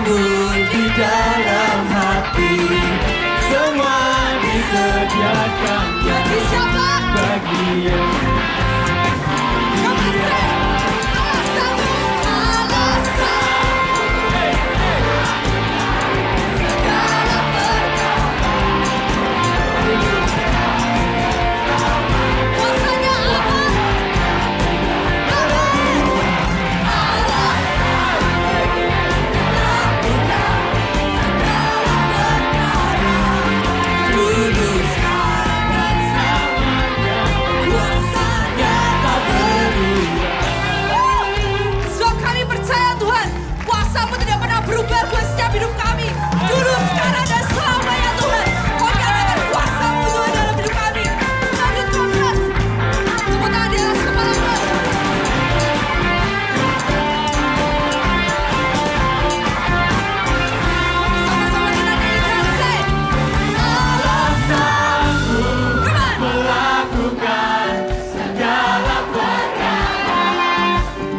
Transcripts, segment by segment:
timbul di dalam hati. Semua disediakan Bagi siapa? bagi yang berubah buat setiap hidup kami. Dulu, sekarang, dan selamanya Tuhan. Kau nyatakan kuasa-Mu Tuhan dalam hidup kami. Lanjut konfes. Tepuk tangan di atas kepala-Mu. Sama-sama kita nyanyikan. Say, Allah sanggup melakukan segala perkara.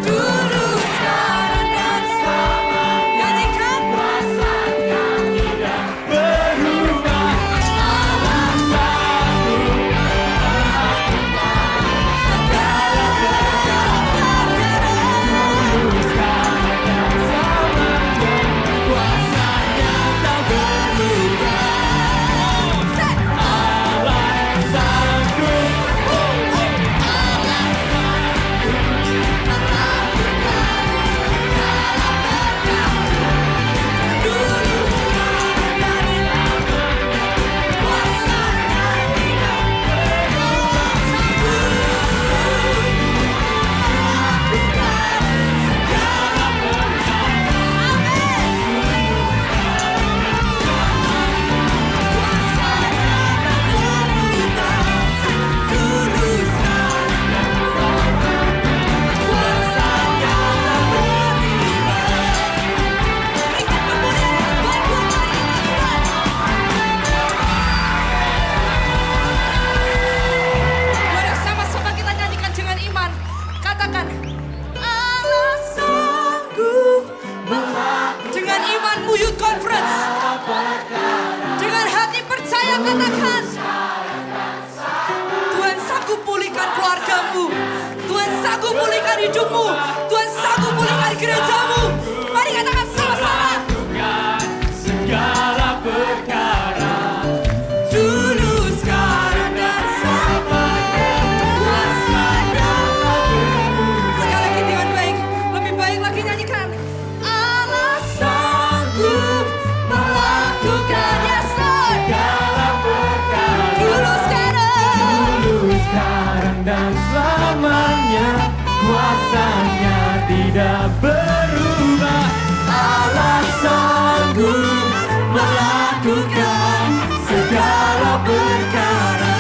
dulu, sekarang, dan selamanya. Nyanyikan. Kuasanya tidak berubah. Allah sanggup Segala perkara. dulu sekarang dan selamanya. Kuasanya tak berubah. Say, Allah sanggup Mari sama-sama kita nyanyikan dengan iman. Katakan, Allah sanggup dengan imanmu Youth Conference. Dengan hati percaya katakan, Tuhan sanggup pulihkan keluargamu. Tuhan sanggup pulihkan hidupmu. Tuhan sanggup pulihkan gerejamu. Mari katakan sama-sama. segala perkara. Dulu, sekarang, dan selamanya. Kuasanya tak berubah. Sekali lagi dengan baik, lebih baik lagi nyanyikan. Allah sanggup melakukan, yes Lord. Segala perkara. Dulu, sekarang. Dulu sekarang dan selamanya. Kuasanya tidak berubah. Allah sanggup melakukan segala perkara.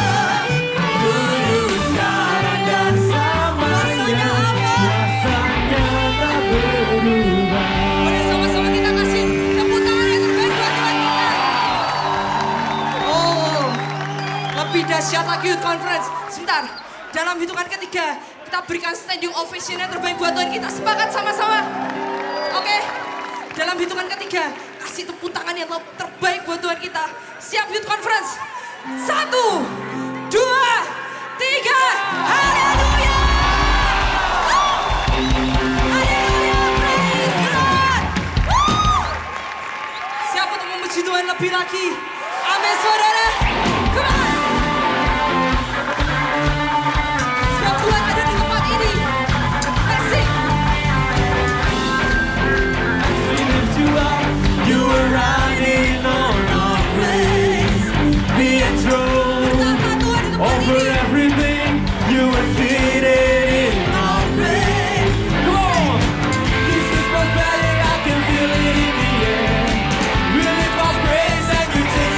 Dulu sekarang dan selamanya. Kuasanya tak berubah. Mari sama-sama kita kasih tepuk tangan yang terbaik buat Tuhan kita. Oh, lebih dahsyat lagi Youth Conference. Sebentar, dalam hitungan ketiga kita berikan standing ovation yang terbaik buat Tuhan kita. Sepakat sama-sama? Oke, dalam hitungan ketiga kasih tepuk tangan yang terbaik buat Tuhan kita. Siap Youth Conference? 1, 2, 3, haleluya! Haleluya, praise the Lord! Woo! Siap untuk memuji Tuhan lebih lagi? Amin saudara. Come on. Sebab Tuhan ada di tempat ini. Let's sing. You are riding on our praise. The enthroned Bertata Tuhan di tempat over ini. everything. You are seated in our praise. Come on, this is prophetic. I can feel it in the air. We lift our praise and you take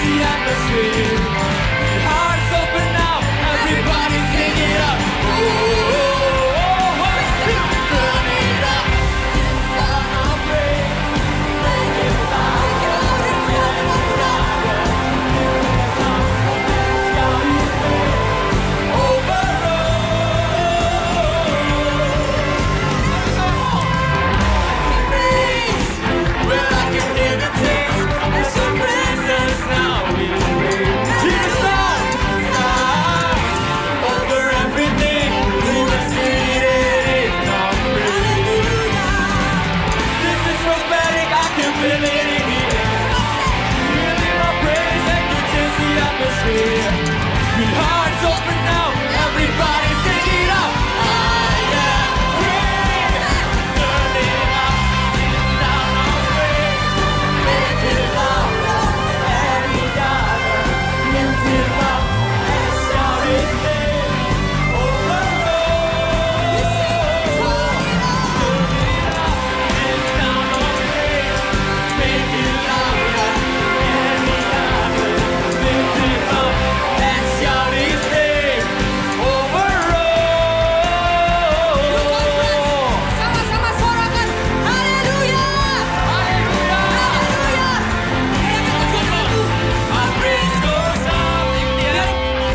Feel it in the air. Feeling my praise and you change the atmosphere. With hearts open now, everybody sing it out. I am free. Turning up the sound of praise. Make it louder than any other. Lift it up and shout His name over all. We sing, turn it up. Turning up the sound of praise. Make it louder than any other. Lift it up and shout His name over all. Sama-sama sorakan. Haleluya. Haleluya. Haleluya. Biarkan pujian lagu. Our praise goes up in the air.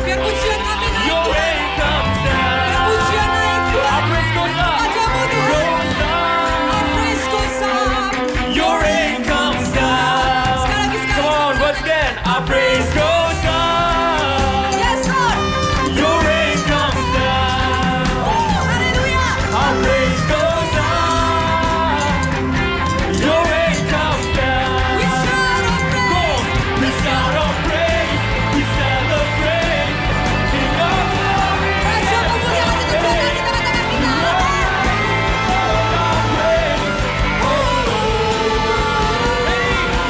Biar pujian kami naik Your Tuhan. way comes Biar down. pujian naik Our Tuhan. praise goes up. Padamu Tuhan. Goes up. Our praise goes up. Your rain comes down. Sekali lagi, sekali Come on, lagi. once again. Our praise goes up. Yes, Lord. Your rain comes down. Haleluya. Our praise goes up. Your rain comes down. We shout our praise. We shout our praise. We celebrate. King of glory. Raja kemuliaan itu berada di tengah-tengah kita.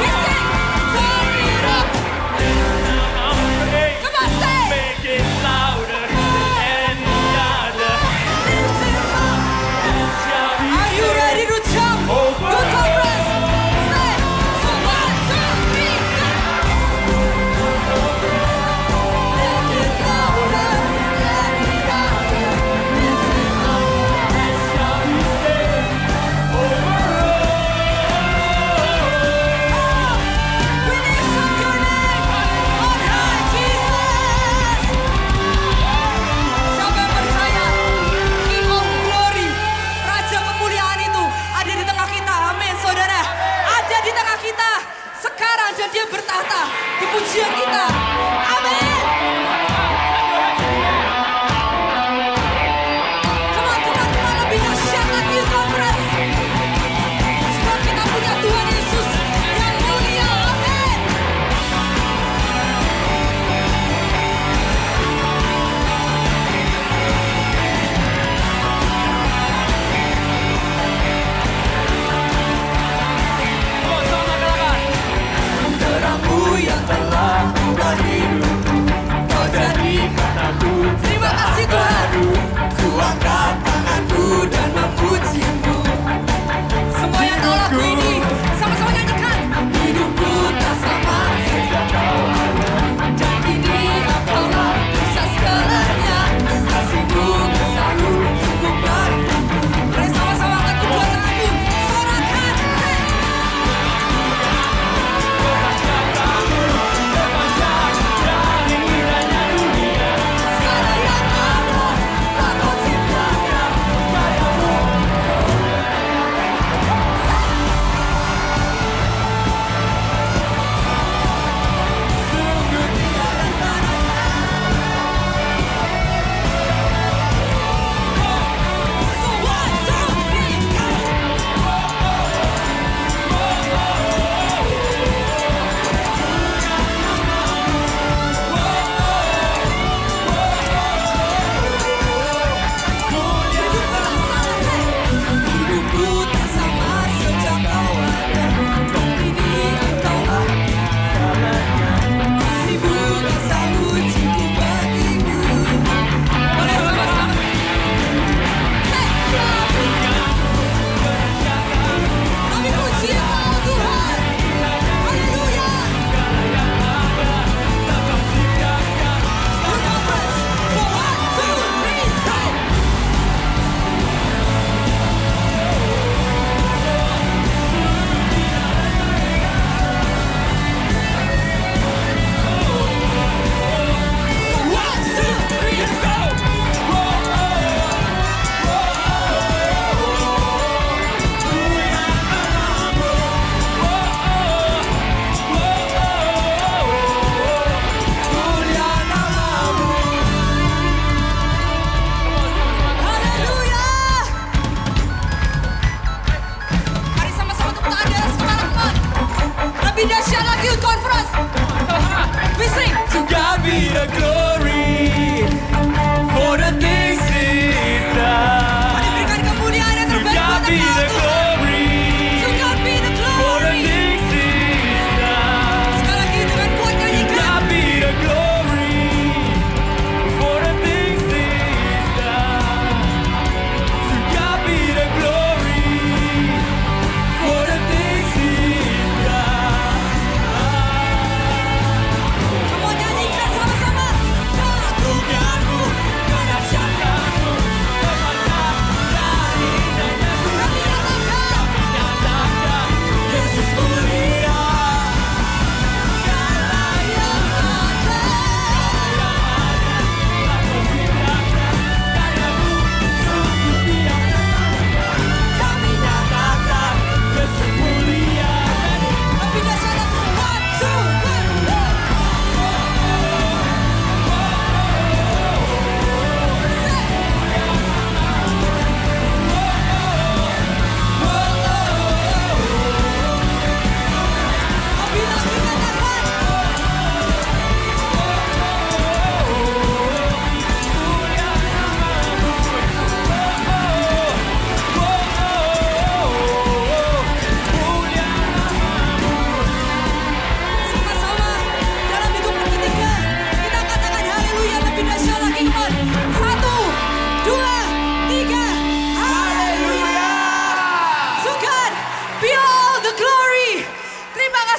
We sing, turn it up. Come on, say. Make it louder than any other. Lift it up. Shout His Are you ready to jump? Over. Good conference. Say, so 1, 2, 3, go. Lift it louder, let it out. Lift it up. and shout His name over We lift up your name on high, Jesus. Siapa yang percaya King of Glory, Raja kemuliaan itu ada di tengah kita? Amin, saudara. Ada di tengah kita sekarang dan dia bertahta di pujian kita. Amin. Come on, lebih dahsyat lagi conference. Sebab kita punya Tuhan Yesus yang mulia. Amin. Come on, sama gerakan. Terangmu yang telah mulai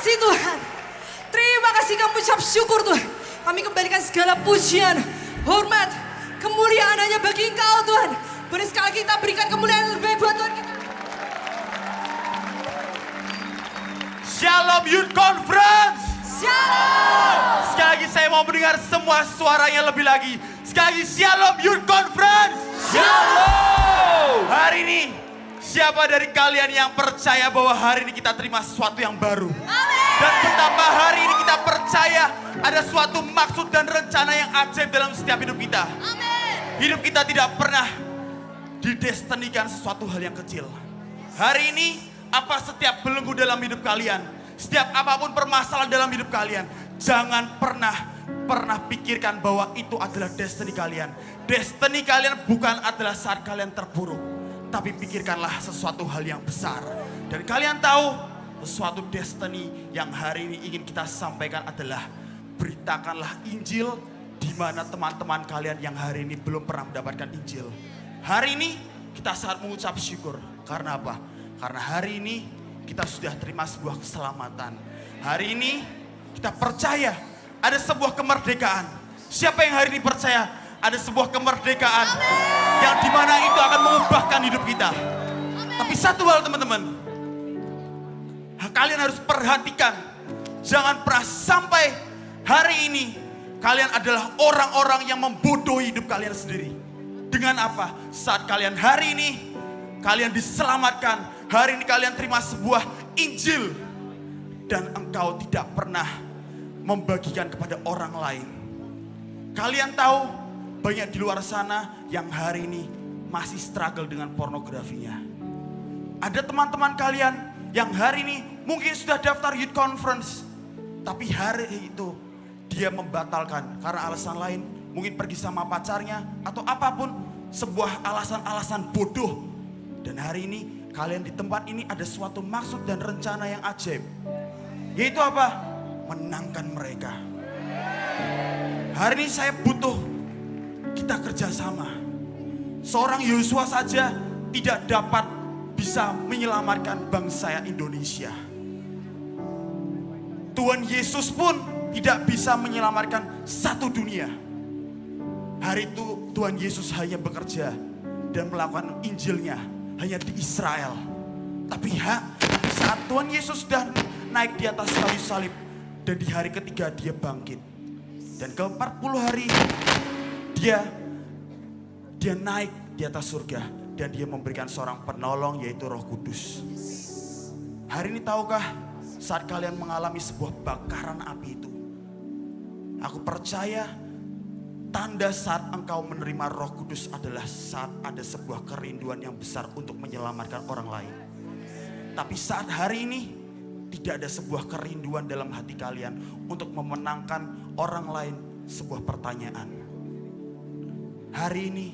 kasih Tuhan. Terima kasih kami ucap syukur Tuhan. Kami kembalikan segala pujian, hormat, kemuliaan hanya bagi Engkau Tuhan. Boleh sekali lagi kita berikan kemuliaan yang terbaik buat Tuhan kita. Shalom Youth Conference. Shalom. Sekali lagi saya mau mendengar semua suaranya lebih lagi. Sekali lagi Shalom Youth Conference. Shalom. Hari ini siapa dari kalian yang percaya bahwa hari ini kita terima sesuatu yang baru? Dan betapa hari ini kita percaya ada suatu maksud dan rencana yang ajaib dalam setiap hidup kita. Hidup kita tidak pernah didestinikan sesuatu hal yang kecil. Hari ini apa setiap belenggu dalam hidup kalian, setiap apapun permasalahan dalam hidup kalian, jangan pernah pikirkan bahwa itu adalah destiny kalian. Destiny kalian bukan adalah saat kalian terpuruk, tapi pikirkanlah sesuatu hal yang besar. Dan kalian tahu sesuatu destiny yang hari ini ingin kita sampaikan adalah beritakanlah Injil di mana teman-teman kalian yang hari ini belum pernah mendapatkan Injil. Hari ini kita sangat mengucap syukur. Karena apa? Karena hari ini kita sudah terima sebuah keselamatan. Hari ini kita percaya ada sebuah kemerdekaan. Siapa yang hari ini percaya ada sebuah kemerdekaan yang dimana itu akan mengubahkan hidup kita. Tapi satu hal teman-teman, kalian harus perhatikan. Jangan pernah sampai hari ini kalian adalah orang-orang yang membodohi hidup kalian sendiri. Dengan apa? Saat kalian hari ini, kalian diselamatkan. Hari ini kalian terima sebuah Injil. Dan engkau tidak pernah membagikan kepada orang lain. Kalian tahu banyak di luar sana yang hari ini masih struggle dengan pornografinya. Ada teman-teman kalian yang hari ini mungkin sudah daftar youth conference. Tapi hari itu dia membatalkan karena alasan lain. Mungkin pergi sama pacarnya atau apapun. Sebuah alasan-alasan bodoh. Dan hari ini kalian di tempat ini ada suatu maksud dan rencana yang ajaib. Yaitu apa? Menangkan mereka. Hari ini saya butuh kita kerjasama. Seorang Yosua saja tidak dapat bisa menyelamatkan bangsa Indonesia. Tuhan Yesus pun tidak bisa menyelamatkan satu dunia. Hari itu Tuhan Yesus hanya bekerja dan melakukan Injilnya hanya di Israel. Tapi saat Tuhan Yesus sudah naik di atas kayu salib dan di hari ketiga dia bangkit. Dan ke 40 hari dia naik di atas surga dan dia memberikan seorang penolong yaitu Roh Kudus. Hari ini tahukah saat kalian mengalami sebuah bakaran api itu, aku percaya tanda saat engkau menerima Roh Kudus adalah saat ada sebuah kerinduan yang besar untuk menyelamatkan orang lain. Tapi saat hari ini tidak ada sebuah kerinduan dalam hati kalian untuk memenangkan orang lain, sebuah pertanyaan. Hari ini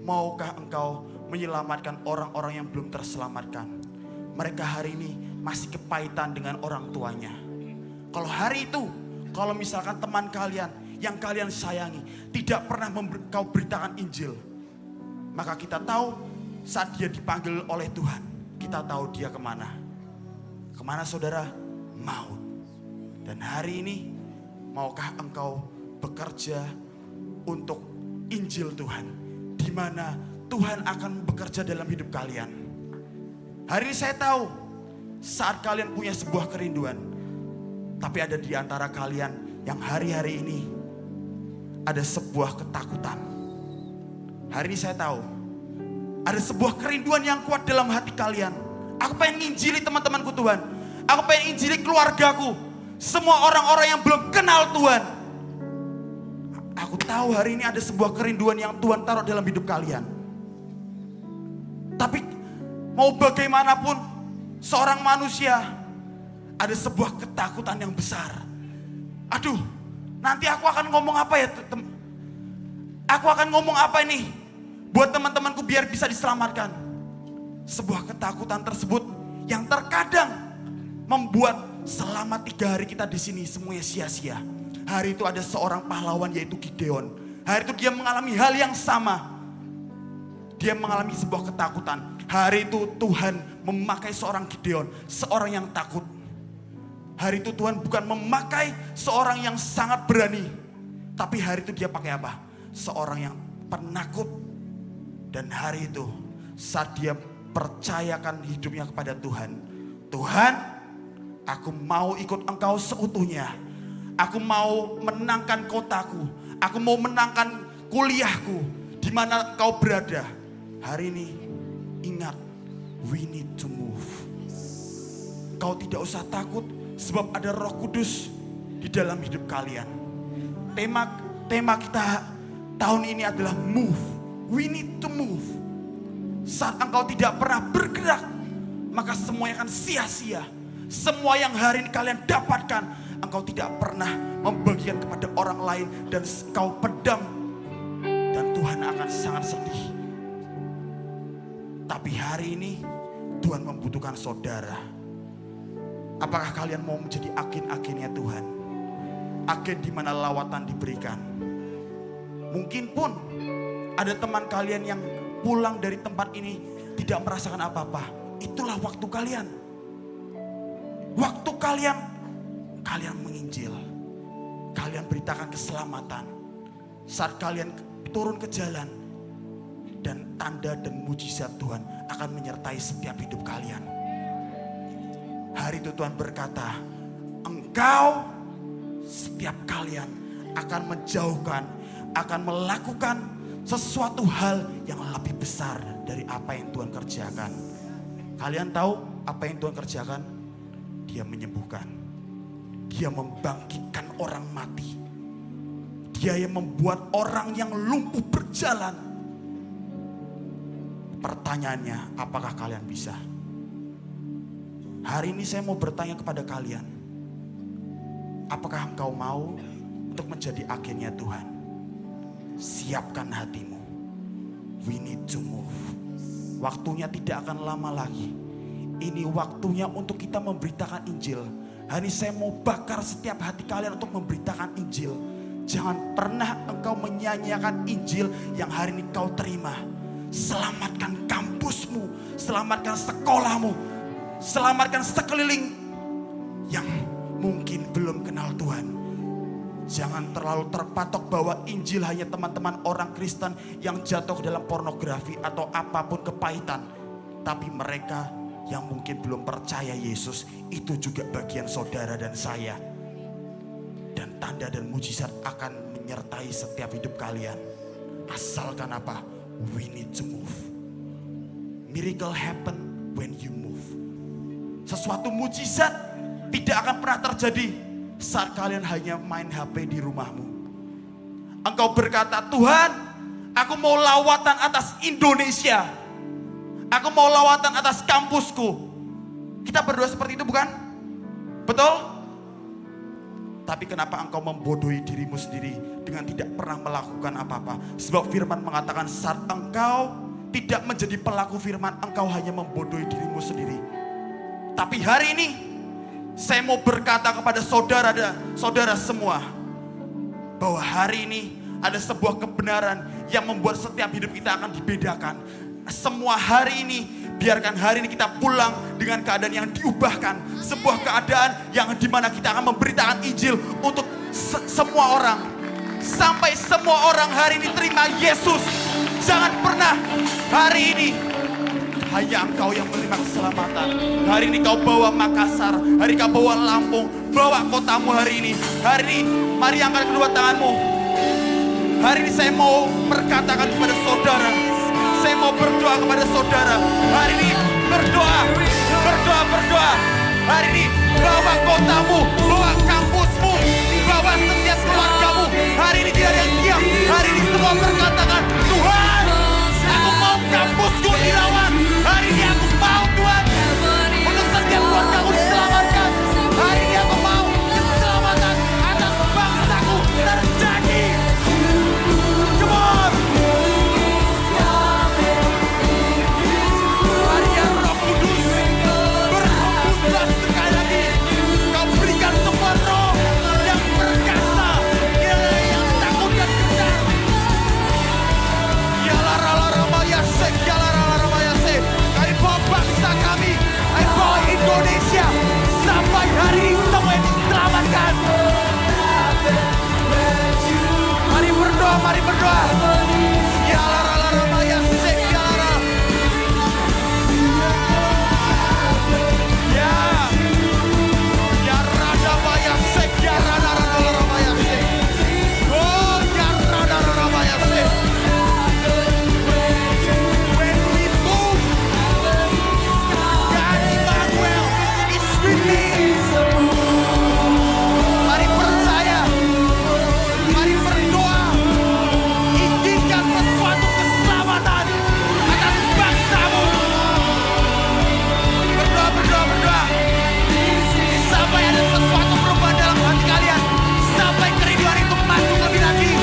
maukah engkau menyelamatkan orang-orang yang belum terselamatkan? Mereka hari ini masih kepahitan dengan orang tuanya. Kalau hari itu, kalau misalkan teman kalian yang kalian sayangi tidak pernah kau beritakan Injil, maka kita tahu saat dia dipanggil oleh Tuhan, kita tahu dia kemana. Kemana saudara? Maut. Dan hari ini maukah engkau bekerja untuk Injil Tuhan, di mana Tuhan akan bekerja dalam hidup kalian. Hari ini saya tahu saat kalian punya sebuah kerinduan, tapi ada di antara kalian yang hari-hari ini ada sebuah ketakutan. Hari ini saya tahu ada sebuah kerinduan yang kuat dalam hati kalian. Aku pengen injili teman-temanku Tuhan. Aku pengen injili keluargaku. Semua orang-orang yang belum kenal Tuhan. Aku tahu hari ini ada sebuah kerinduan yang Tuhan taruh dalam hidup kalian. Tapi mau bagaimanapun seorang manusia ada sebuah ketakutan yang besar. Aduh, nanti aku akan ngomong apa ya? Aku akan ngomong apa ini buat teman-temanku biar bisa diselamatkan. Sebuah ketakutan tersebut yang terkadang membuat selama 3 hari kita di sini semuanya sia-sia. Hari itu ada seorang pahlawan yaitu Gideon. Hari itu dia mengalami hal yang sama. Dia mengalami sebuah ketakutan. Hari itu Tuhan memakai seorang Gideon, seorang yang takut. Hari itu Tuhan bukan memakai seorang yang sangat berani. Tapi hari itu dia pakai apa? Seorang yang penakut. Dan hari itu saat dia percayakan hidupnya kepada Tuhan. Tuhan, aku mau ikut Engkau seutuhnya. Aku mau menangkan kotaku. Aku mau menangkan kuliahku. Di mana Engkau berada. Hari ini ingat, we need to move. Kau tidak usah takut sebab ada Roh Kudus di dalam hidup kalian. Tema kita tahun ini adalah move. We need to move. Saat engkau tidak pernah bergerak, maka semuanya akan sia-sia. Semua yang hari ini kalian dapatkan, engkau tidak pernah membagikan kepada orang lain dan engkau pedam. Dan Tuhan akan sangat sedih. Tapi hari ini Tuhan membutuhkan saudara. Apakah kalian mau menjadi agen-agennya Tuhan? Agen di mana lawatan diberikan. Mungkin pun ada teman kalian yang pulang dari tempat ini tidak merasakan apa-apa. Itulah waktu kalian. Waktu kalian menginjil. Kalian beritakan keselamatan. Saat kalian turun ke jalan, dan tanda dan mujizat Tuhan akan menyertai setiap hidup kalian. Hari itu Tuhan berkata, engkau setiap kalian akan menjauhkan, akan melakukan sesuatu hal yang lebih besar dari apa yang Tuhan kerjakan. Kalian tahu apa yang Tuhan kerjakan? Dia menyembuhkan. Dia membangkitkan orang mati. Dia yang membuat orang yang lumpuh berjalan. Pertanyaannya, apakah kalian bisa? Hari ini saya mau bertanya kepada kalian. Apakah engkau mau untuk menjadi agennya Tuhan? Siapkan hatimu. We need to move. Waktunya tidak akan lama lagi. Ini waktunya untuk kita memberitakan Injil. Hari ini saya mau bakar setiap hati kalian untuk memberitakan Injil. Jangan pernah engkau menyanyiakan Injil yang hari ini kau terima. Selamatkan kampusmu, selamatkan sekolahmu, selamatkan sekeliling yang mungkin belum kenal Tuhan. Jangan terlalu terpatok bahwa Injil hanya teman-teman orang Kristen yang jatuh ke dalam pornografi atau apapun kepahitan. Tapi mereka yang mungkin belum percaya Yesus, itu juga bagian saudara dan saya. Dan tanda dan mujizat akan menyertai setiap hidup kalian. Asalkan apa? We need to move. Miracle happen when you move. Sesuatu mujizat tidak akan pernah terjadi saat kalian hanya main HP di rumahmu. Engkau berkata, Tuhan, aku mau lawatan atas Indonesia. Aku mau lawatan atas kampusku. Kita berdoa seperti itu bukan? Betul? Tapi kenapa engkau membodohi dirimu sendiri dengan tidak pernah melakukan apa-apa? Sebab firman mengatakan saat engkau tidak menjadi pelaku firman, engkau hanya membodohi dirimu sendiri. Tapi hari ini saya mau berkata kepada saudara dan saudara semua bahwa hari ini ada sebuah kebenaran yang membuat setiap hidup kita akan dibedakan. Semua hari ini, biarkan hari ini kita pulang dengan keadaan yang diubahkan. Sebuah keadaan yang dimana kita akan memberitakan Injil untuk semua orang. Sampai semua orang hari ini terima Yesus. Jangan pernah hari ini hanya engkau yang menerima keselamatan. Hari ini kau bawa Makassar, hari ini kau bawa Lampung, bawa kotamu hari ini. Hari ini mari angkat kedua tanganmu. Hari ini saya mau berkatakan kepada saudara, saya mau berdoa kepada saudara. Hari ini berdoa. Hari ini bawa kotamu, bawa kampusmu, bawa setiap keluargamu. Hari ini tidak ada yang diam. Hari ini semua berkatakan, Tuhan, aku mau kampusku dilawan. Hari ini aku mau Tuhan, untuk setiap keluargaku diselamatkan. Hari ini aku mau keselamatan atas bangsaku terjadi. Come on. Hari yang Roh Kudus berhembuslah sekali lagi. Kau beri Mari berdoa. Ya la sek ya la. Ya. Ya rada baya sek ya rada baya sek. Oh ya rada baya sek. When we move, God Emmanuel is with me. Mari percaya, mari berdoa, izinkan sesuatu keselamatan atas bangsamu. Berdoa, berdoa, berdoa. Sampai ada sesuatu perubahan dalam hati kalian. Sampai kerinduan itu masuk lebih lagi.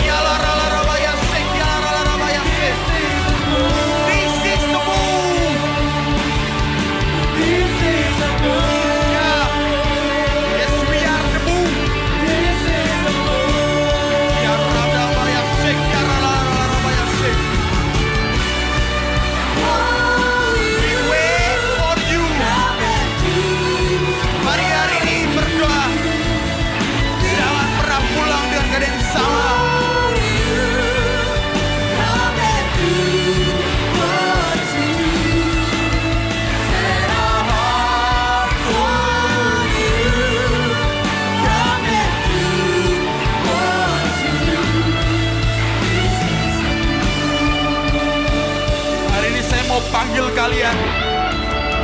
Ya la la la la ya sek, ya la la la la ya sek. This is the move. Yeah. Yes, we are the move. Ya la la la ya sek, ya la la la ya sek. We wait for you. Mari hari ini berdoa. Jangan pernah pulang dengan keadaan yang sama. Hari ini saya mau panggil kalian.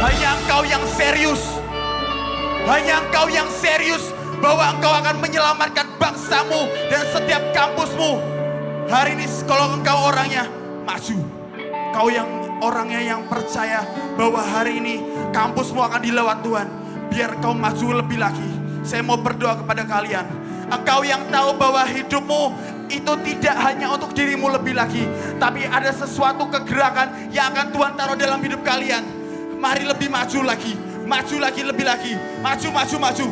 Hanya engkau yang serius. Hanya engkau yang serius bahwa engkau akan menyelamatkan bangsamu dan setiap kampusmu. Hari ini kalau engkau orangnya maju. Kau yang orangnya yang percaya bahwa hari ini kampusmu akan dilawat Tuhan. Biar kau maju lebih lagi. Saya mau berdoa kepada kalian. Engkau yang tahu bahwa hidupmu itu tidak hanya untuk dirimu lebih lagi. Tapi ada sesuatu kegerakan yang akan Tuhan taruh dalam hidup kalian. Mari lebih maju lagi. Maju lagi, lebih lagi. Maju, maju, maju.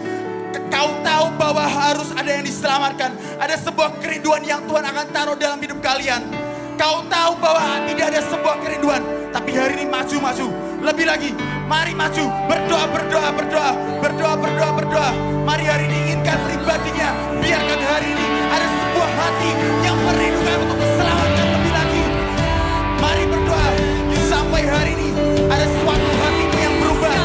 Kau tahu bahwa harus ada yang diselamatkan. Ada sebuah kerinduan yang Tuhan akan taruh dalam hidup kalian. Kau tahu bahwa tidak ada sebuah kerinduan. Tapi hari ini maju, maju. Lebih lagi. Mari maju. Berdoa, berdoa, berdoa. Berdoa, berdoa, berdoa. Mari hari ini inginkan pribadinya. Biarkan hari ini ada sebuah hati yang merindukan untuk keselamatan lebih lagi. Mari berdoa. Sampai hari ini ada suatu hatimu yang berubah.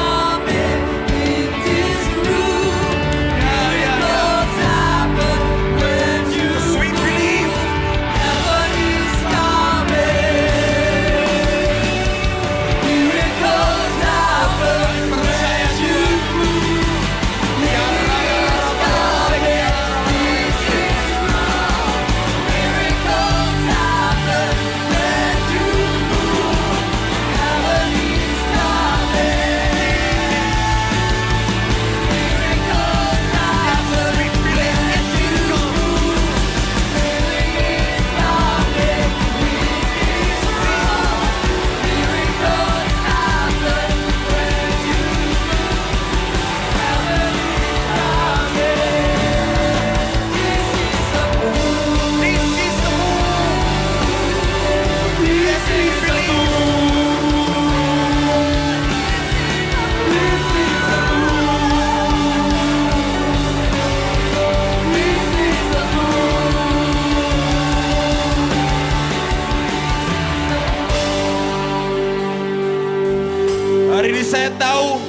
Hari ini saya tahu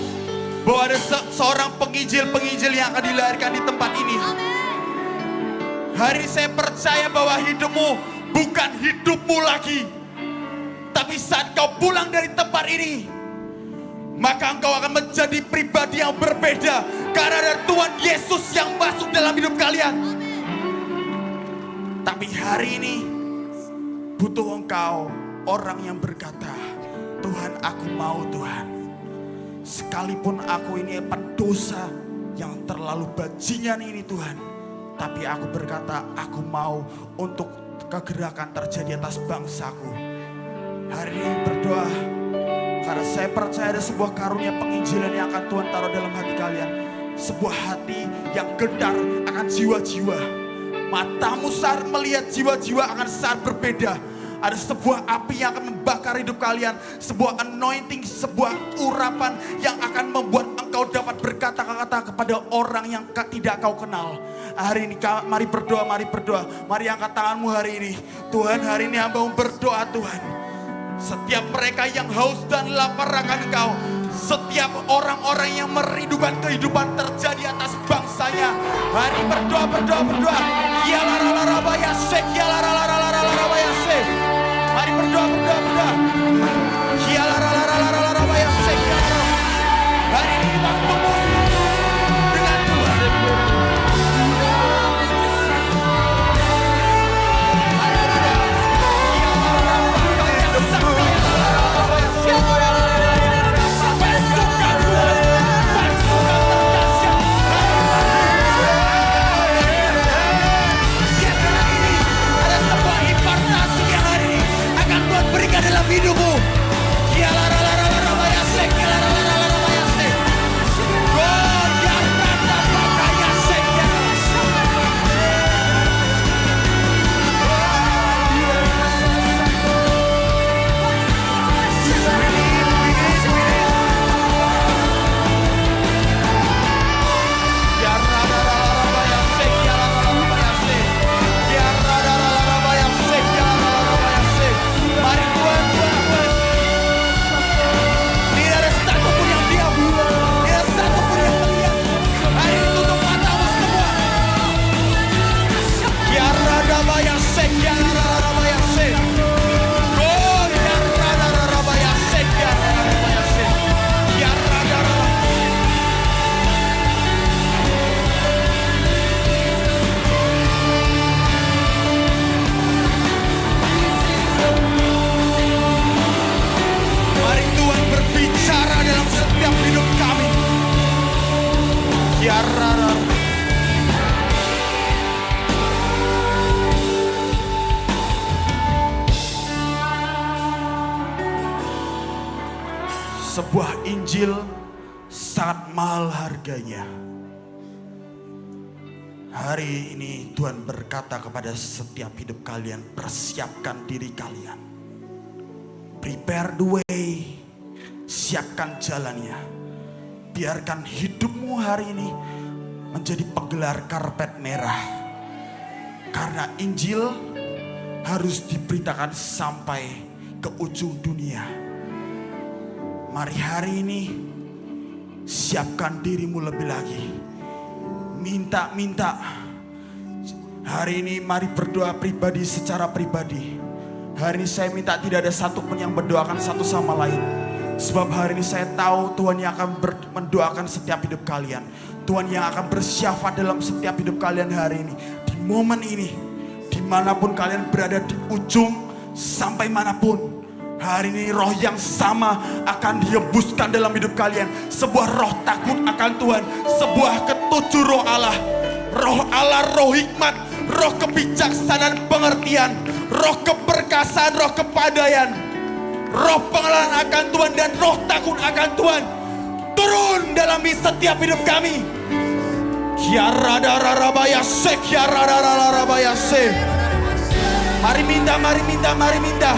bahwa ada seorang penginjil-penginjil yang akan dilahirkan di tempat ini. Hari ini saya percaya bahwa hidupmu bukan hidupmu lagi. Tapi saat kau pulang dari tempat ini, maka engkau akan menjadi pribadi yang berbeda. Karena ada Tuhan Yesus yang masuk dalam hidup kalian. Tapi hari ini butuh engkau, orang yang berkata, Tuhan, aku mau Tuhan. Sekalipun aku ini pendosa yang terlalu bajingan ini Tuhan. Tapi aku berkata, aku mau untuk kegerakan terjadi atas bangsaku. Hari ini berdoa. Karena saya percaya ada sebuah karunia penginjilan yang akan Tuhan taruh dalam hati kalian. Sebuah hati yang gendar akan jiwa-jiwa. Matamu saat melihat jiwa-jiwa akan saat berbeda. Ada sebuah api yang akan membakar hidup kalian. Sebuah anointing, sebuah urapan yang akan membuat engkau dapat berkata-kata kepada orang yang tidak kau kenal. Hari ini mari berdoa, mari berdoa. Mari angkat tanganmu hari ini. Tuhan, hari ini hamba mau berdoa Tuhan. Setiap mereka yang haus dan lapar akan Engkau. Setiap orang-orang yang merindukan kehidupan terjadi atas bangsanya. Hari berdoa, berdoa, berdoa. Mari berdoa, berdoa, berdoa. Hari ini kita tembus dengan Tuhan. Dalam hidupmu, sebuah Injil sangat mahal harganya. Hari ini Tuhan berkata kepada setiap hidup kalian, persiapkan diri kalian. Prepare the way, siapkan jalannya. Biarkan hidupmu hari ini menjadi penggelar karpet merah. Karena Injil harus diberitakan sampai ke ujung dunia. Mari hari ini siapkan dirimu lebih lagi. Minta. Hari ini mari berdoa pribadi secara pribadi. Hari ini saya minta tidak ada satupun yang mendoakan satu sama lain. Sebab hari ini saya tahu Tuhan yang akan mendoakan setiap hidup kalian. Tuhan yang akan bersyafaat dalam setiap hidup kalian hari ini. Di momen ini, dimanapun kalian berada di ujung sampai manapun. Hari ini roh yang sama akan dihembuskan dalam hidup kalian. Sebuah roh takut akan Tuhan. Sebuah ketujuh roh Allah. Roh Allah, roh hikmat, roh kebijaksanaan pengertian, roh keperkasaan, roh kepadaian, roh pengenalan akan Tuhan dan roh takut akan Tuhan turun dalam setiap hidup kami. Mari minta, mari minta, mari minta.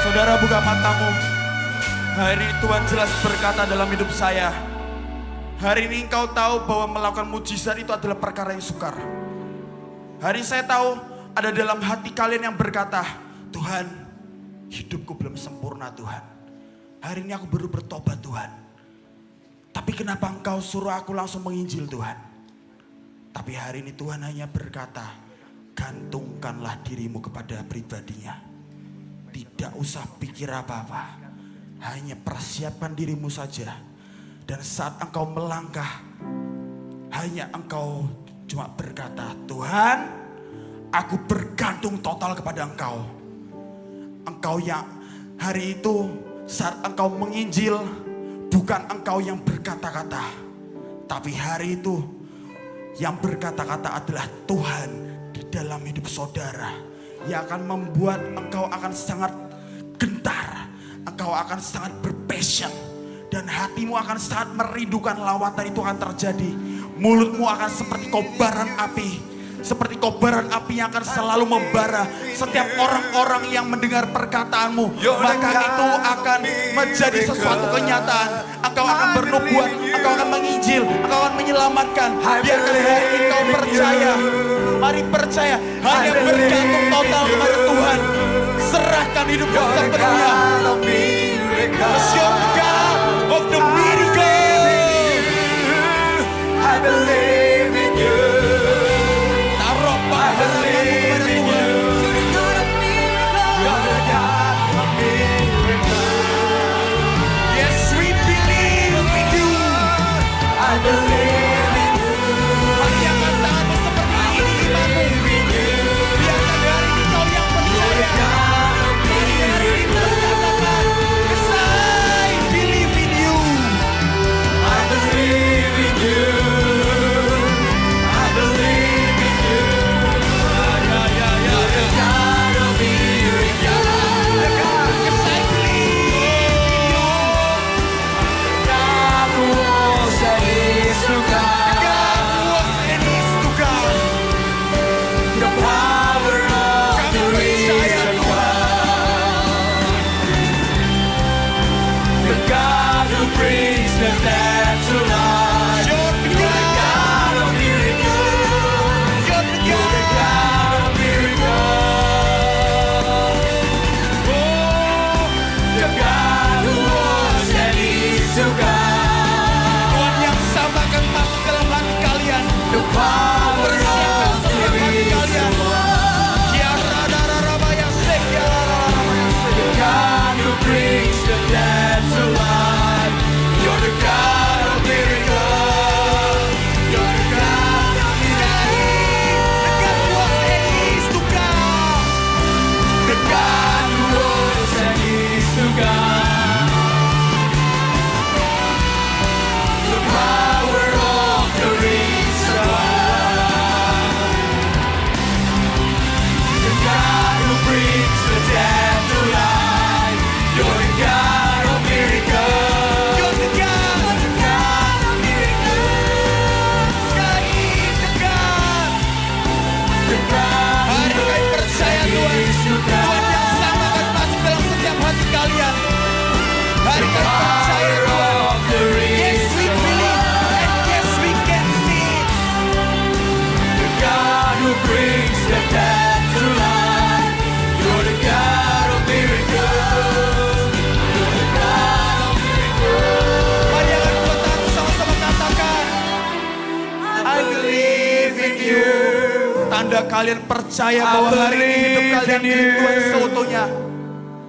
Saudara, buka matamu. Hari ini Tuhan jelas berkata dalam hidup saya. Hari ini engkau tahu bahwa melakukan mujizat itu adalah perkara yang sukar. Hari ini saya tahu ada dalam hati kalian yang berkata, Tuhan, hidupku belum sempurna Tuhan. Hari ini aku baru bertobat Tuhan. Tapi kenapa engkau suruh aku langsung menginjil Tuhan? Tapi hari ini Tuhan hanya berkata, gantungkanlah dirimu kepada pribadinya. Tidak usah pikir apa-apa. Hanya persiapkan dirimu saja. Dan saat engkau melangkah, hanya engkau cuma berkata, Tuhan, aku bergantung total kepada Engkau. Engkau yang hari itu saat engkau menginjil, bukan engkau yang berkata-kata. Tapi hari itu yang berkata-kata adalah Tuhan di dalam hidup saudara. Yang akan membuat engkau akan sangat gentar. Engkau akan sangat berpassion. Dan hatimu akan sangat merindukan lawatan itu akan terjadi. Mulutmu akan seperti kobaran api. Seperti kobaran api yang akan selalu membara. Setiap orang-orang yang mendengar perkataanmu, maka itu akan menjadi sesuatu kenyataan. Engkau akan bernubuat, engkau akan menginjil, engkau akan menyelamatkan. Biarkan hari ini kau percaya. Mari percaya, hanya bergantung total kepada Tuhan. Serahkan hidupmu sepenuhnya. Because you're the God of the miracle. I believe in you. Taruh pengharapanmu kepada Tuhan. You're the God of miracles. Yes, we believe in you. I believe in you. Mari angkat tanganmu seperti ini imanmu. Biarkan hari ini kau yang percaya. Mari hari ini berkatakan, yes, I believe in you. I believe in you. I believe in you. You're the God of miracles. Yes, I believe in you. God who was and is to come. God was and is to come. The power of Kami the percaya risen Tuhan. one. The God who brings the dead to life. You're the God. God of miracles. You're the You're the God. God of miracles. Oh, the God who was and is to come. Tuhan yang sama akan masuk dalam hati kalian. The power Persiapkan of the setiap hati risen kalian. one. Ya rada-rada-raya sek, ya rada-rada-raya sek. The God who brings the dead to life. You're the God of miracles. You're the God of miracles. The God was and is to come. The God who was and is to come. The power of the risen one. The God who brings the dead to life. You're the God of miracles. You're the God. You're the God of miracles. Sekali the God. The God Hari who kami was percaya and Tuhan. is to Tuhan yang come. sama akan masuk dalam setiap hati kalian. Hari The kami percaya power Tuhan. of the Yes, we risen believe and yes, we can see. The God who brings the dead to life. You're the God of miracles. You're the God of miracles. Mari angkat kedua tanganmu sama-sama katakan, I believe in you. Tanda kalian percaya bahwa hari ini hidup kalian milik Tuhan seutuhnya.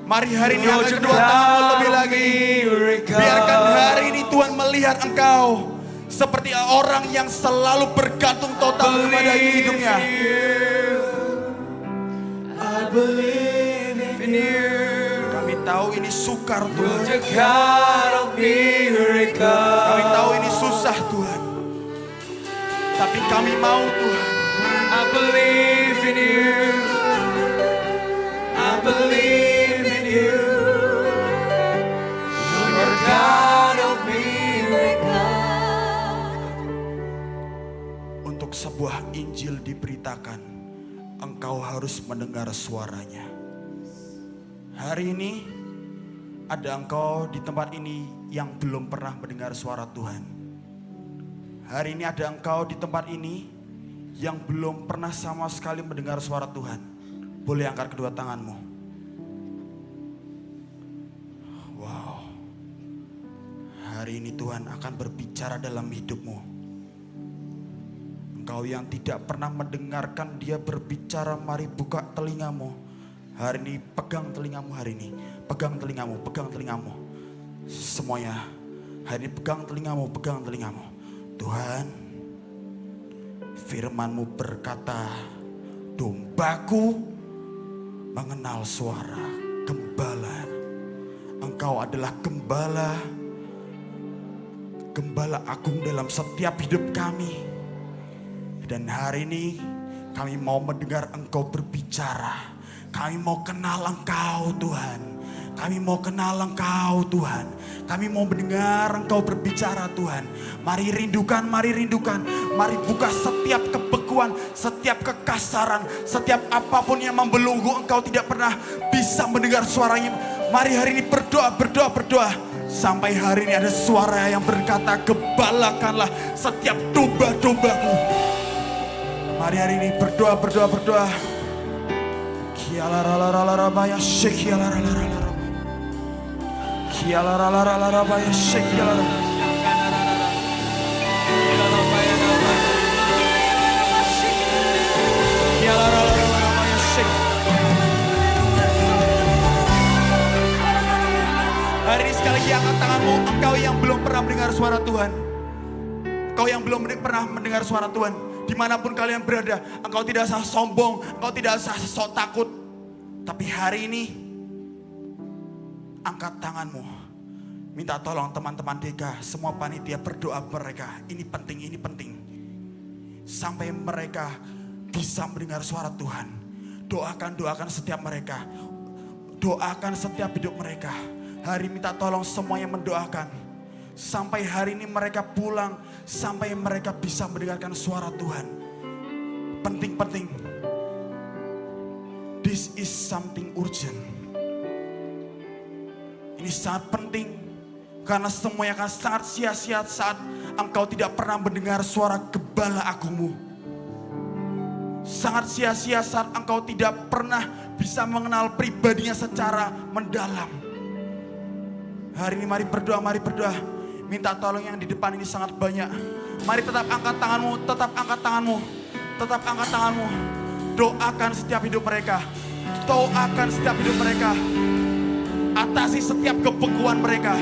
Mari hari ini angkat kedua tanganmu lebih lagi. Biarkan hari ini Tuhan melihat engkau seperti orang yang selalu bergantung total kepada hidupnya. I believe in you. Kami tahu ini sukar You're Tuhan. the God of miracles. Kami tahu ini susah Tuhan. Tapi kami mau Tuhan. I believe in you. I believe in you. You're the God of miracles. Untuk sebuah Injil diberitakan, engkau harus mendengar suaranya. Hari ini ada engkau di tempat ini yang belum pernah mendengar suara Tuhan. Hari ini ada engkau di tempat ini yang belum pernah sama sekali mendengar suara Tuhan. Boleh angkat kedua tanganmu. Wow. Hari ini Tuhan akan berbicara dalam hidupmu. Engkau yang tidak pernah mendengarkan dia berbicara, mari buka telingamu. Hari ini pegang telingamu hari ini. Pegang telingamu, pegang telingamu. Semuanya. Hari ini pegang telingamu, pegang telingamu. Tuhan, firman-Mu berkata, dombaku mengenal suara gembala. Engkau adalah gembala agung dalam setiap hidup kami. Dan hari ini kami mau mendengar Engkau berbicara. Kami mau kenal Engkau Tuhan. Kami mau kenal Engkau Tuhan. Kami mau mendengar Engkau berbicara Tuhan. Mari rindukan, mari rindukan. Mari buka setiap kebekuan, setiap kekasaran, setiap apapun yang membelenggu. Engkau tidak pernah bisa mendengar suaranya. Mari hari ini berdoa, berdoa, berdoa. Sampai hari ini ada suara yang berkata, gembalakanlah setiap domba-dombaku. Mari hari ini berdoa, berdoa, berdoa. Kialaralalarabaya sekialaralalarabaya. Kialaralalarabaya sekialaralalarabaya. Kialaralalarabaya sekialaralalarabaya. Hari ini sekali lagi angkat tanganmu, engkau yang belum pernah mendengar suara Tuhan. Engkau yang belum pernah mendengar suara Tuhan. Dimanapun kalian berada, engkau tidak usah sombong, engkau tidak usah sok takut. Tapi hari ini, angkat tanganmu. Minta tolong teman-teman DK, semua panitia berdoa mereka. Ini penting, ini penting. Sampai mereka bisa mendengar suara Tuhan. Doakan setiap mereka. Doakan setiap hidup mereka. Hari minta tolong semuanya mendoakan. Sampai hari ini mereka pulang, sampai mereka bisa mendengarkan suara Tuhan. Penting-penting. This is something urgent. Ini sangat penting. Karena semuanya akan sangat sia-sia saat engkau tidak pernah mendengar suara gembala agungmu. Sangat sia-sia saat engkau tidak pernah bisa mengenal pribadinya secara mendalam. Hari ini mari berdoa, mari berdoa. Minta tolong yang di depan ini sangat banyak. Mari tetap angkat tanganmu, tetap angkat tanganmu. Tetap angkat tanganmu. Doakan setiap hidup mereka. Doakan setiap hidup mereka. Atasi setiap kebekuan mereka.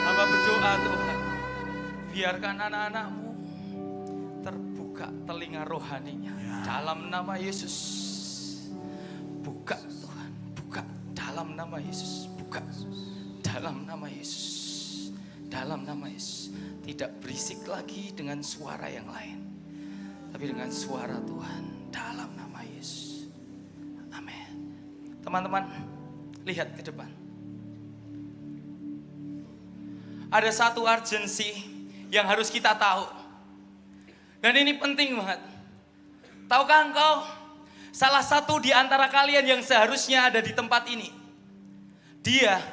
Hamba berdoa Tuhan, biarkan anak-anakmu terbuka telinga rohaninya dalam nama Yesus. Buka Tuhan, buka dalam nama Yesus, buka dalam nama Yesus, dalam nama Yesus. Tidak berisik lagi dengan suara yang lain, tapi dengan suara Tuhan dalam nama Yesus. Amin. Teman-teman, lihat ke depan. Ada satu urgensi yang harus kita tahu. Dan ini penting banget. Tahukah engkau, salah satu di antara kalian yang seharusnya ada di tempat ini, dia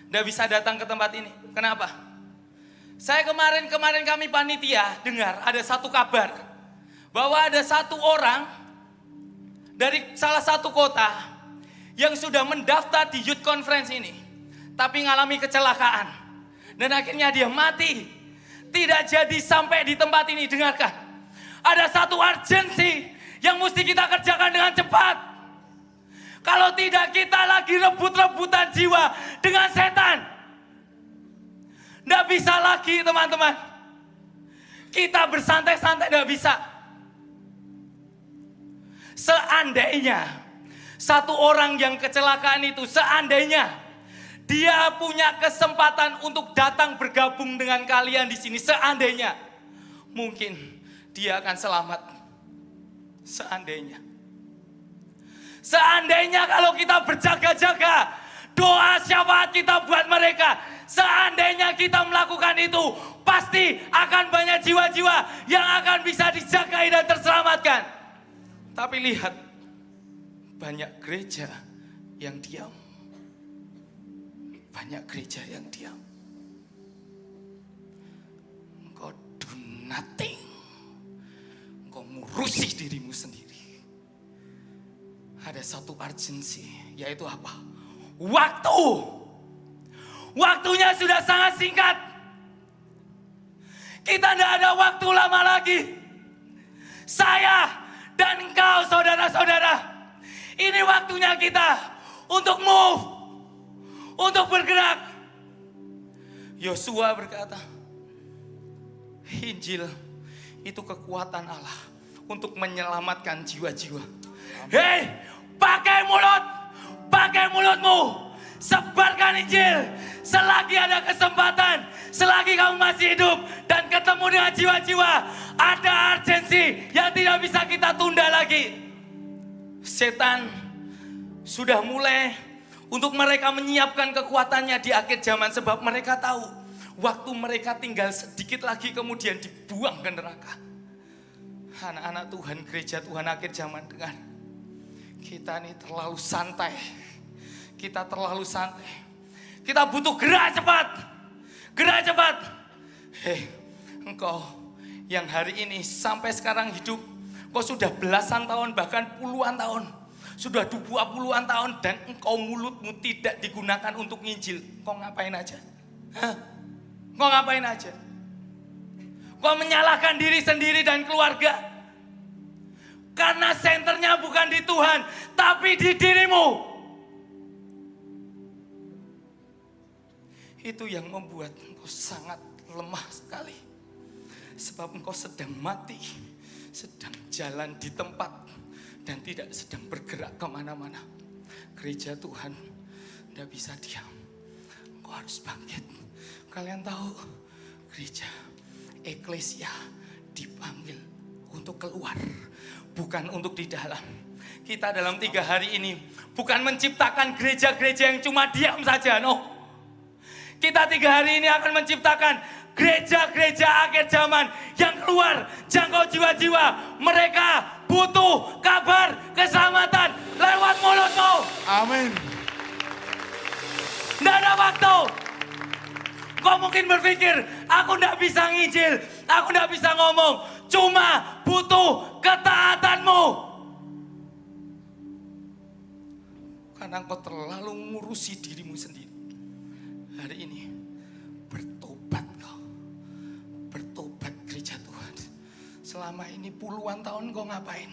tidak bisa datang ke tempat ini. Kenapa? Saya kemarin kami panitia dengar ada satu kabar bahwa ada satu orang dari salah satu kota yang sudah mendaftar di youth conference ini, tapi mengalami kecelakaan. Dan akhirnya dia mati. Tidak jadi sampai di tempat ini. Dengarkan. Ada satu urgensi yang mesti kita kerjakan dengan cepat. Kalau tidak, kita lagi rebut-rebutan jiwa dengan setan. Tidak bisa lagi teman-teman. Kita bersantai-santai tidak bisa. Seandainya satu orang yang kecelakaan itu, seandainya dia punya kesempatan untuk datang bergabung dengan kalian di sini, seandainya, mungkin dia akan selamat. Seandainya. Seandainya kalau kita berjaga-jaga, doa syafaat kita buat mereka, seandainya kita melakukan itu, pasti akan banyak jiwa-jiwa yang akan bisa dijagai dan terselamatkan. Tapi lihat, banyak gereja yang diam. Banyak gereja yang diam. Engkau do nothing. Engkau ngurusi dirimu sendiri. Ada satu urgensi, yaitu apa? Waktu. Waktunya sudah sangat singkat. Kita tidak ada waktu lama lagi. Saya dan engkau saudara-saudara, ini waktunya kita untuk move, untuk bergerak. Yosua berkata, Injil itu kekuatan Allah untuk menyelamatkan jiwa-jiwa. Hei, pakai mulutmu, sebarkan Injil. Selagi ada kesempatan, selagi kamu masih hidup dan ketemu dengan jiwa-jiwa, ada urgensi yang tidak bisa kita tunda lagi. Setan sudah mulai untuk mereka menyiapkan kekuatannya di akhir zaman, sebab mereka tahu waktu mereka tinggal sedikit lagi kemudian dibuang ke neraka. Anak-anak Tuhan, gereja Tuhan akhir zaman, dengar. Kita ini terlalu santai. Kita terlalu santai. Kita butuh gerak cepat. Gerak cepat. Hei, engkau yang hari ini sampai sekarang hidup, kau sudah belasan tahun bahkan puluhan tahun. Sudah 20-an tahun dan engkau mulutmu tidak digunakan untuk nginjil. Kau ngapain aja? Hah? Kau ngapain aja? Kau menyalahkan diri sendiri dan keluarga. Karena senternya bukan di Tuhan, tapi di dirimu. Itu yang membuat engkau sangat lemah sekali. Sebab engkau sedang mati, sedang jalan di tempat, dan tidak sedang bergerak kemana-mana. Gereja Tuhan tidak bisa diam. Engkau harus bangkit. Kalian tahu, gereja, eklesia dipanggil untuk keluar, bukan untuk di dalam. Kita dalam 3 hari ini bukan menciptakan gereja-gereja yang cuma diam saja, no. Kita 3 hari ini akan menciptakan gereja-gereja akhir zaman yang keluar jangkau jiwa-jiwa. Mereka butuh kabar keselamatan lewat mulutmu. Amin. Tidak ada waktu. Kau mungkin berpikir, aku tidak bisa nginjil, aku tidak bisa ngomong. Cuma butuh ketaatanmu. Karena kau terlalu ngurusi dirimu sendiri. Hari ini bertobat kau. Bertobat gereja Tuhan. Selama ini puluhan tahun kau ngapain?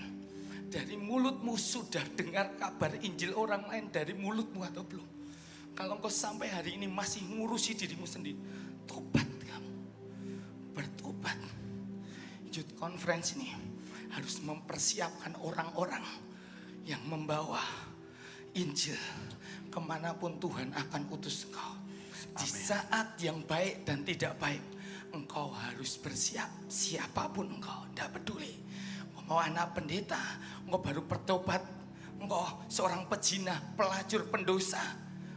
Dari mulutmu sudah dengar kabar Injil orang lain dari mulutmu atau belum? Kalau kau sampai hari ini masih ngurusi dirimu sendiri, tobat kamu. Bertobat. Youth Conference ini harus mempersiapkan orang-orang yang membawa Injil kemanapun Tuhan akan utus engkau. Di saat yang baik dan tidak baik, engkau harus bersiap. Siapapun engkau, tidak peduli. Mau anak pendeta, engkau baru bertobat. Engkau seorang pezina, pelacur, pendosa.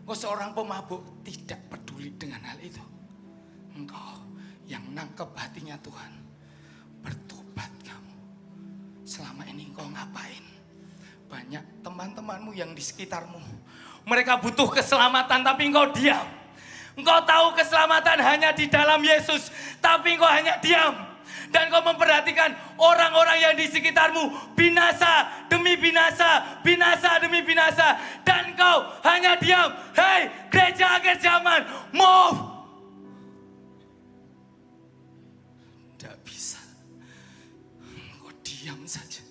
Engkau seorang pemabuk, tidak peduli dengan hal itu. Engkau yang nangkep hatinya Tuhan, bertobat kamu. Selama ini engkau ngapain? Banyak teman-temanmu yang di sekitarmu, mereka butuh keselamatan tapi engkau diam. Engkau tahu keselamatan hanya di dalam Yesus, tapi engkau hanya diam. Dan kau memperhatikan orang-orang yang di sekitarmu binasa demi binasa, binasa demi binasa. Dan kau hanya diam. Hei, gereja akhir zaman, move. Tidak bisa. Engkau diam saja.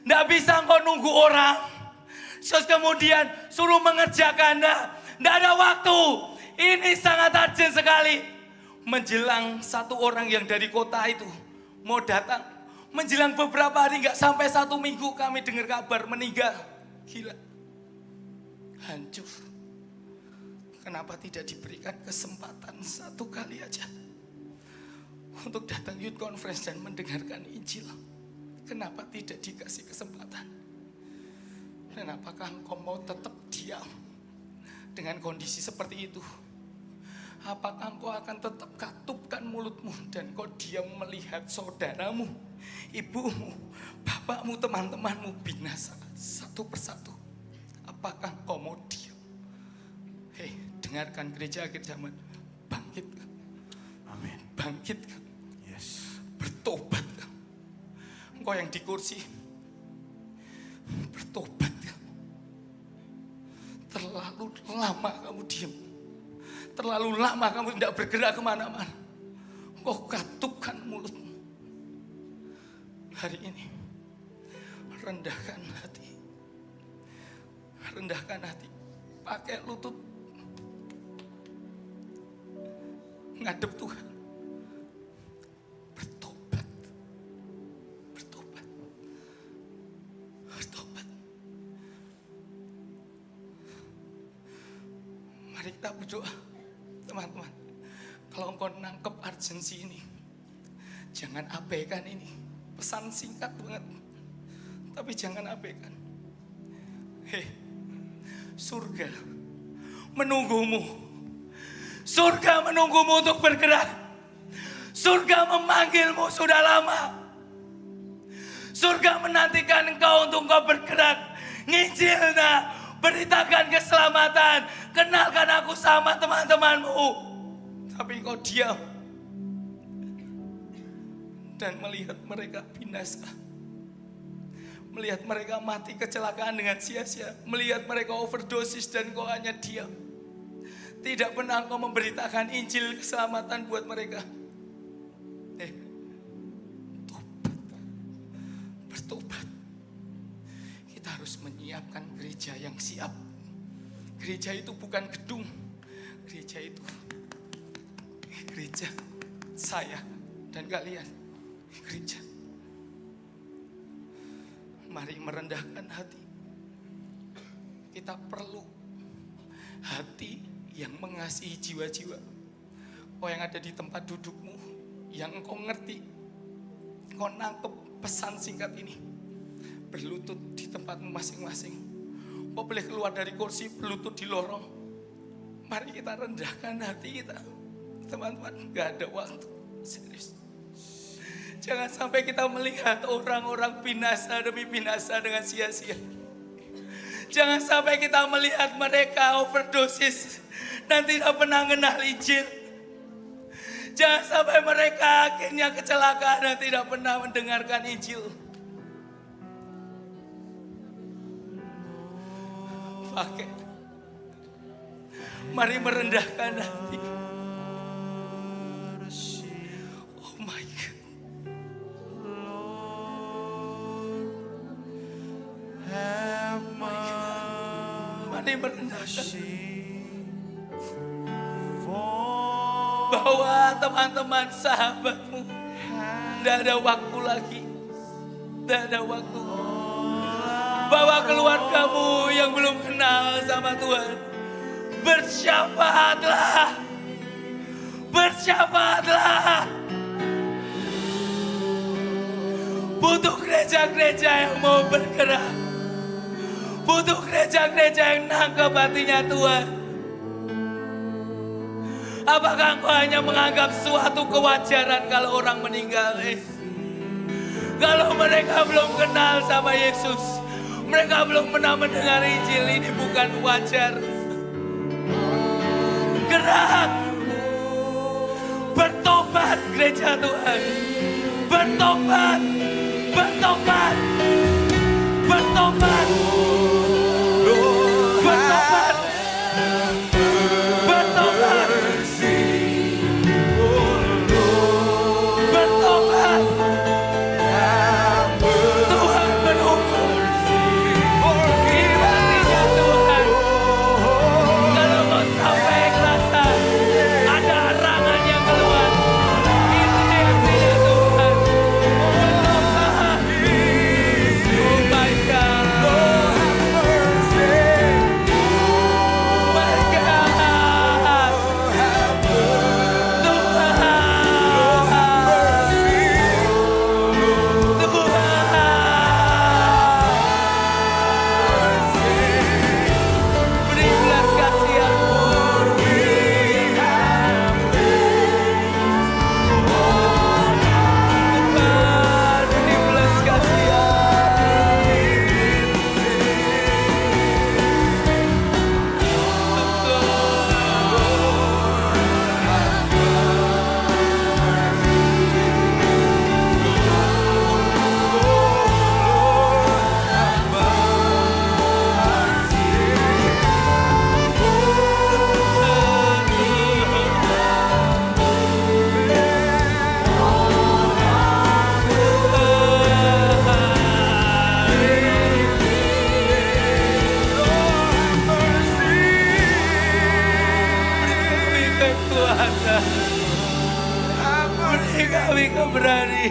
Tidak bisa engkau nunggu orang, terus kemudian suruh mengerjakan. Tidak ada waktu. Ini sangat urgent sekali. Menjelang 1 orang yang dari kota itu mau datang. Menjelang beberapa hari, gak sampai 1 minggu kami dengar kabar meninggal. Gila. Hancur. Kenapa tidak diberikan kesempatan 1 kali aja untuk datang Youth Conference dan mendengarkan Injil? Kenapa tidak dikasih kesempatan? Dan apakah engkau mau tetap diam dengan kondisi seperti itu? Apakah engkau akan tetap katupkan mulutmu dan kau diam melihat saudaramu, ibumu, bapakmu, teman-temanmu binasa satu persatu? Apakah engkau mau diam? Hei, dengarkan gereja akhir zaman, bangkitkan. Amin. Bangkitkan. Yes. Bertobat kau. Engkau yang di kursi. Bertobat kau. Terlalu lama kamu diam. Terlalu lama kamu tidak bergerak kemana-mana. Engkau katupkan mulutmu. Hari ini rendahkan hati. Rendahkan hati. Pakai lutut. Ngadep Tuhan. Bertobat. Bertobat. Bertobat. Mari kita berdoa. Teman-teman. Kalau engkau nangkep urgensi ini. Jangan abaikan ini. Pesan singkat banget. Tapi jangan abaikan. Surga menunggumu. Surga menunggumu untuk bergerak. Surga memanggilmu sudah lama. Surga menantikan engkau untuk engkau bergerak. Nginjil nak, beritakan keselamatan. Kenalkan aku sama teman-temanmu. Tapi engkau diam. Dan melihat mereka binasa. Melihat mereka mati kecelakaan dengan sia-sia. Melihat mereka overdosis dan kau hanya diam. Tidak pernah engkau memberitakan Injil keselamatan buat mereka. Tobat. Bertobat. Kita harus menyiapkan gereja yang siap. Gereja itu bukan gedung. Gereja itu gereja saya dan kalian. Gereja. Mari merendahkan hati. Kita perlu hati yang mengasihi jiwa-jiwa. Kau yang ada di tempat dudukmu, yang kau ngerti, kau nangkep pesan singkat ini. Berlutut di tempatmu masing-masing. Kau boleh keluar dari kursi, berlutut di lorong. Mari kita rendahkan hati kita. Teman-teman, gak ada waktu. Serius. Jangan sampai kita melihat orang-orang binasa demi binasa dengan sia-sia. Jangan sampai kita melihat mereka overdosis dan tidak pernah kenal Injil. Jangan sampai mereka akhirnya kecelakaan dan tidak pernah mendengarkan Injil. Pakai. Mari merendahkan hati. Oh my God. Mari merendahkan. Bawa teman-teman sahabatmu. Tidak ada waktu lagi. Tidak ada waktu. Bawa keluargamu yang belum kenal sama Tuhan. Bersyafaatlah. Bersyafaatlah. Butuh gereja-gereja yang mau bergerak. Butuh gereja-gereja yang nangkep hatinya Tuhan. Apakah engkau hanya menganggap suatu kewajaran kalau orang meninggal? Kalau mereka belum kenal sama Yesus, mereka belum pernah mendengar Injil, ini bukan wajar. Gerak. Bertobat gereja Tuhan. Bertobat. Bertobat. Bertobat. Bertobat. Bertobat. Bertobat. Tuhan menunggu. Ini artinya Tuhan. Kalau kau sampai kerasa ada arangan yang keluar. Ini artinya Tuhan. Bertobat. Oh my God.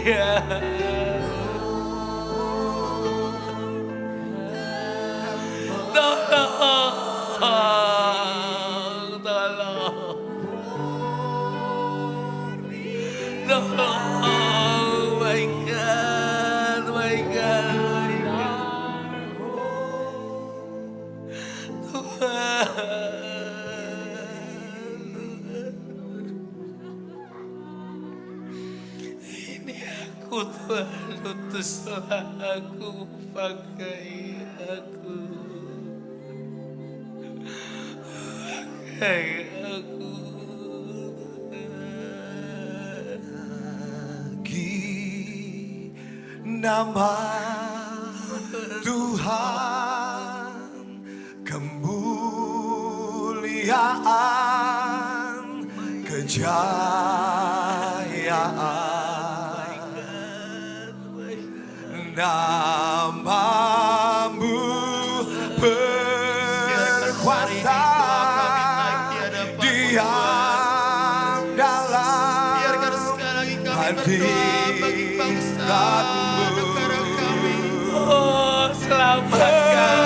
Iya. Tolong, tolong. Tolong, my God, my God, my God. Tuhan, ini aku Tuhan, utuslah aku, pakai aku. Pakai aku. Bagi nama Tuhan kemuliaan, kejayaan, namamu berkuasa di dalam hadiratmu. Oh, selamatkan.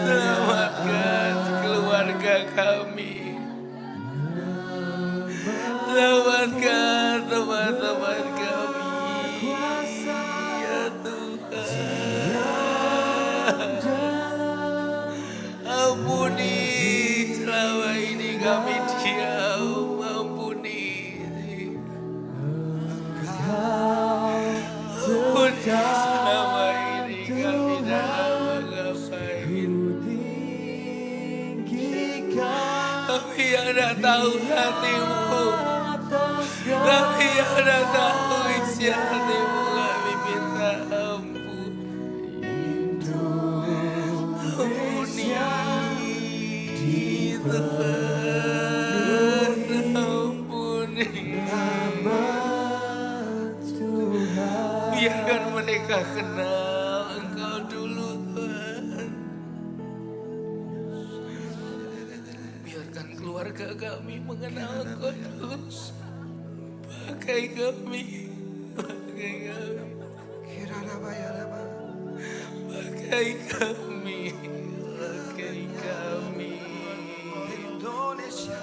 Selamatkan keluarga kami. Selamatkan teman-teman kami. Ya Tuhan. Ampuni selama ini kami diam. Ampuni. Ampuni selama ini kami dalam mengapain. Kami yang tahu hatimu. Kami yang tahu isi hatimu. Kami minta ampun. Ampuni Tuhan. Ampuni. Biarkan mereka kenal Engkau dulu Tuhan. keluarga kami mengenal Engkau terus. Pakai kami, pakai kami, pakai kami, pakai kami. Indonesia,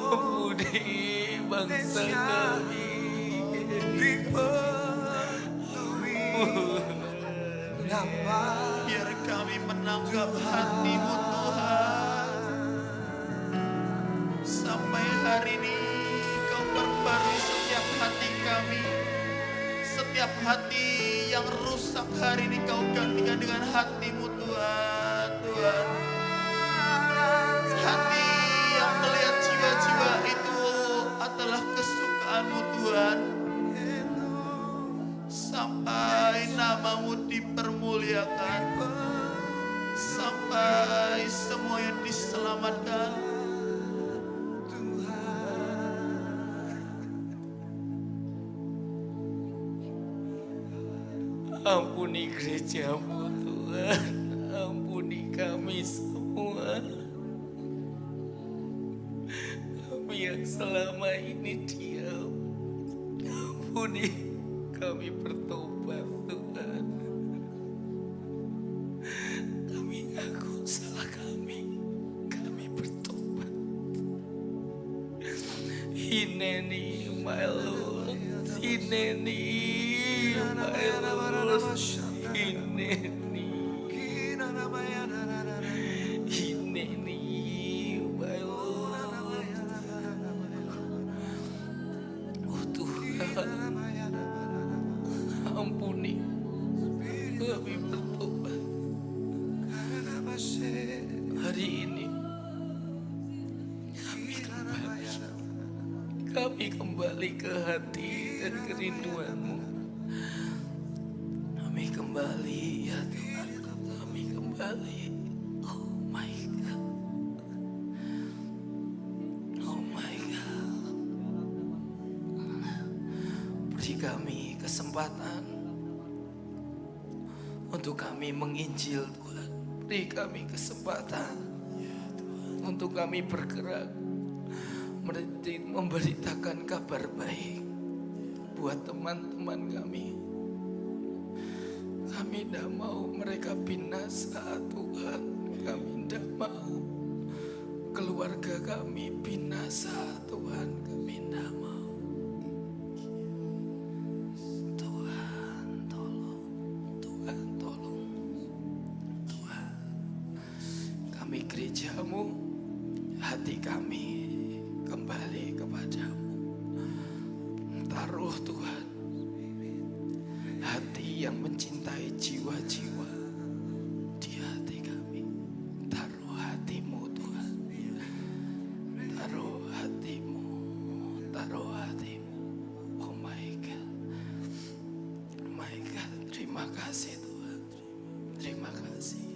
Ampuni bangsa kami. dipenuhi nama Biar kami menangkap hati-Mu Tuhan. Sampai hari ini Kau perbarui setiap hati kami. Setiap hati yang rusak hari ini Kau gantikan dengan hati-Mu Tuhan. Tuhan, hati yang melihat jiwa-jiwa itu adalah kesukaan-Mu Tuhan. Sampai nama-Mu dipermuliakan, sampai semuanya diselamatkan. Ampuni gereja-Mu Tuhan, ampuni kami semua. Kami yang selama ini diam, ampuni kami bertobat Tuhan. Kami ngaku salah kami bertobat. Hineni my Lord, hineni my Lord, hineni, hineni my Lord. Oh Tuhan, ampuni kami bertobat. Hari ini kami kembali ke hati dan kerinduan-Mu. Kami kembali ya Tuhan, kami kembali. Oh my God, oh my God. Beri kami kesempatan untuk kami menginjil Tuhan. Beri kami kesempatan untuk kami bergerak memberitakan kabar baik buat teman-teman kami. Kami tidak mau mereka binasa Tuhan. Kami tidak mau keluarga kami binasa Tuhan. Kami tidak mau. Tuhan tolong, Tuhan tolong, Tuhan. Kami gereja-Mu, hati kami kembali kepadamu. Taruh Tuhan hati yang mencintai jiwa-jiwa di hati kami. Taruh hati-Mu Tuhan. Taruh hati-Mu. Taruh hati-Mu. Oh my God. Oh my God. Terima kasih Tuhan. Terima kasih.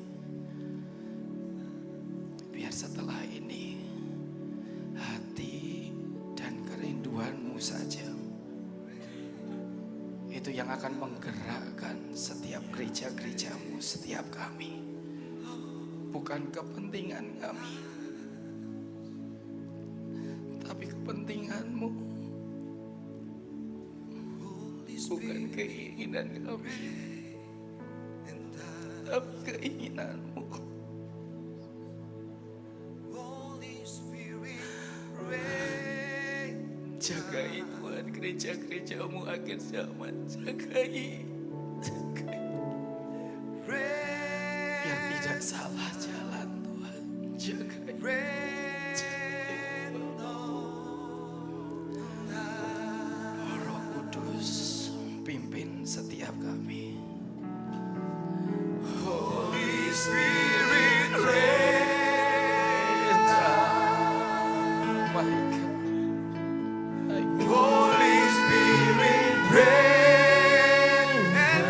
Biar setelah ini hati dan kerinduan-Mu saja itu yang akan menggerakkan setiap gereja-gereja-Mu, setiap kami. Bukan kepentingan kami, tapi kepentingan-Mu. Bukan keinginan kami, tapi keinginan-Mu. Jagai Tuhan gereja-gereja-Mu akhir zaman. Jagai. Biar tidak salah jalan Tuhan. Jagai. Roh Kudus pimpin setiap kami. Holy Spirit reign. My God. Holy Spirit reign and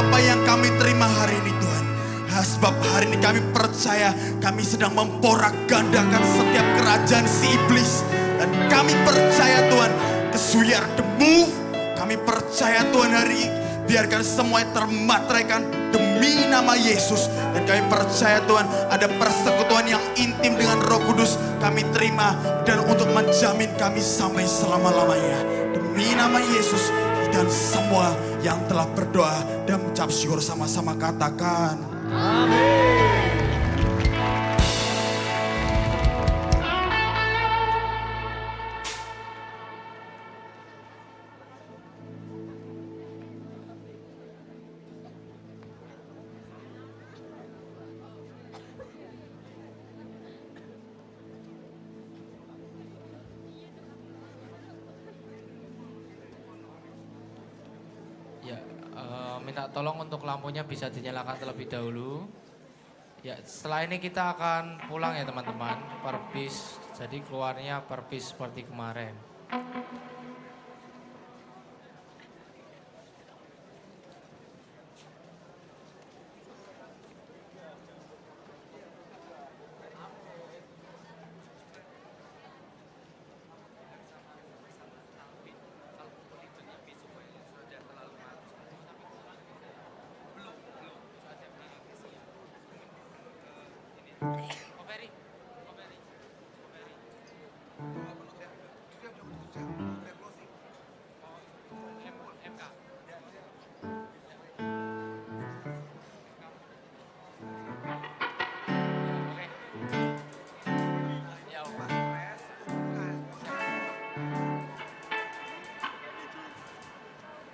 apa yang kami terima hari ini Tuhan. Sebab hari ini kami percaya kami sedang memporak-gandakan setiap kerajaan si iblis. Dan kami percaya Tuhan, because we are the move. Kami percaya Tuhan hari ini, biarkan semuanya termateraikan demi nama Yesus. Dan kami percaya Tuhan ada persekutuan yang intim dengan Roh Kudus kami terima. Dan untuk menjamin kami sampai selama-lamanya. Demi nama Yesus. Dan semua yang telah berdoa dan mengucap syukur sama-sama katakan. Ya, minta tolong untuk lampunya bisa dinyalakan terlebih dahulu. Ya, setelah ini kita akan pulang ya teman-teman, per bis. Jadi keluarnya per bis seperti kemarin.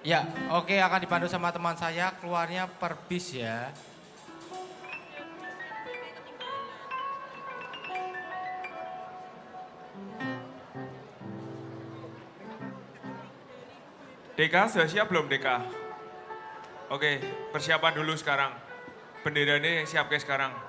Ya, oke, akan dipandu sama teman saya, keluarnya per bis ya. Deka, sudah siap belum Deka? Oke, persiapan dulu sekarang. Bendera ini siap ke sekarang.